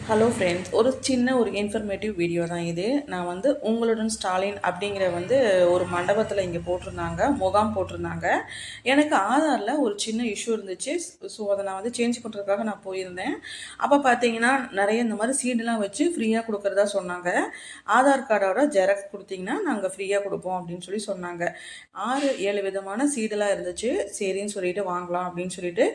Hello friends, ஒரு informative video தான் இது. நான் உங்களுடன் ஸ்டாலின் அப்படிங்கிற ஒரு மண்டபத்தில் இங்கே போட்டிருந்தாங்க, முகாம் போட்டிருந்தாங்க. எனக்கு ஆதாரில் ஒரு சின்ன இஷ்யூ இருந்துச்சு. ஸோ அதை நான் சேஞ்ச் பண்ணுறதுக்காக நான் போயிருந்தேன். அப்போ பார்த்தீங்கன்னா நிறைய இந்த மாதிரி சீடெலாம் வச்சு ஃப்ரீயாக கொடுக்குறதா சொன்னாங்க. ஆதார் கார்டோட ஜெராக்ஸ் கொடுத்தீங்கன்னா நாங்கள் ஃப்ரீயாக கொடுப்போம் அப்படின்னு சொன்னாங்க. 6-7 விதமான சீடெல்லாம் இருந்துச்சு. சரின்னு சொல்லிட்டு வாங்கலாம் அப்படின்னு சொல்லிட்டு,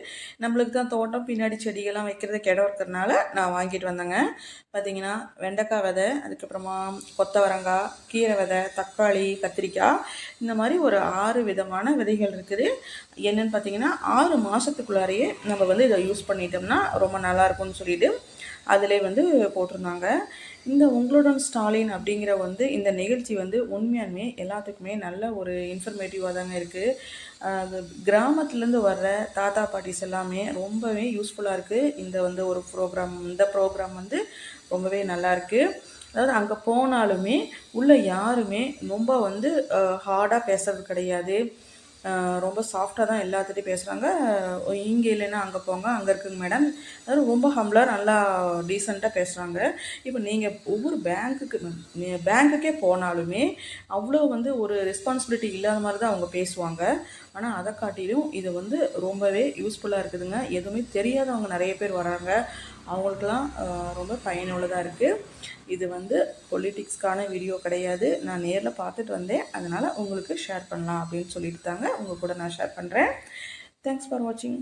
நம்மளுக்கு தான் தோட்டம் பின்னாடி செடிகள்லாம் வைக்கிறதுக்கு இடம் இருக்கிறதுனால நான் வாங்கிட்டு வந்தேன். பார்த்தீங்கன்னா வெண்டைக்காய் விதை, அதுக்கப்புறமா கொத்தவரங்காய், கீரை விதை, தக்காளி, கத்திரிக்காய், இந்த மாதிரி ஒரு 6 விதமான விதைகள் இருக்குது. என்னென்னு பார்த்தீங்கன்னா 6 மாதத்துக்குள்ளாரையே நம்ம இதை யூஸ் பண்ணிட்டோம்னா ரொம்ப நல்லாயிருக்கும்னு சொல்லிட்டு அதிலே போட்டிருந்தாங்க. இந்த உங்களுடன் ஸ்டாலின் அப்படிங்கிற இந்த நிகழ்ச்சி உண்மையாலுமே எல்லாத்துக்குமே நல்ல ஒரு இன்ஃபர்மேட்டிவாக தாங்க இருக்குது. அது கிராமத்துலேருந்து வர்ற தாத்தா பாட்டிஸ் எல்லாமே ரொம்பவே யூஸ்ஃபுல்லாக இருக்குது. இந்த ஒரு ப்ரோக்ராம் ரொம்பவே நல்லாயிருக்கு. அதாவது அங்கே போனாலுமே உள்ள யாருமே ரொம்ப ஹார்டாக பேசுறது கிடையாது. ரொம்ப சாஃப்டாக தான் எல்லாத்துட்டையும் பேசுகிறாங்க. இங்கே இல்லைன்னா அங்கே போங்க, அங்கே இருக்குங்க மேடம், அதாவது ரொம்ப ஹம்பிளாக நல்லா டீசெண்டாக பேசுகிறாங்க. இப்போ நீங்கள் ஒவ்வொரு பேங்க்குக்கே போனாலுமே அவ்வளோ ஒரு ரெஸ்பான்சிபிலிட்டி இல்லாத மாதிரி தான் அவங்க பேசுவாங்க. ஆனால் அதை காட்டிலும் இது ரொம்பவே யூஸ்ஃபுல்லாக இருக்குதுங்க. எதுவுமே தெரியாதவங்க நிறைய பேர் வராங்க. அவங்களுக்கெல்லாம் ரொம்ப பயனுள்ளதாக இருக்குது. இது பொலிட்டிக்ஸ்க்கான வீடியோ கிடையாது. நான் நேரில் பார்த்துட்டு வந்தேன், அதனால் உங்களுக்கு ஷேர் பண்ணலாம் அப்படின்னு சொல்லிட்டு தாங்க உங்கள் கூட நான் ஷேர் பண்ணுறேன். தேங்க்ஸ் ஃபார் வாட்சிங்.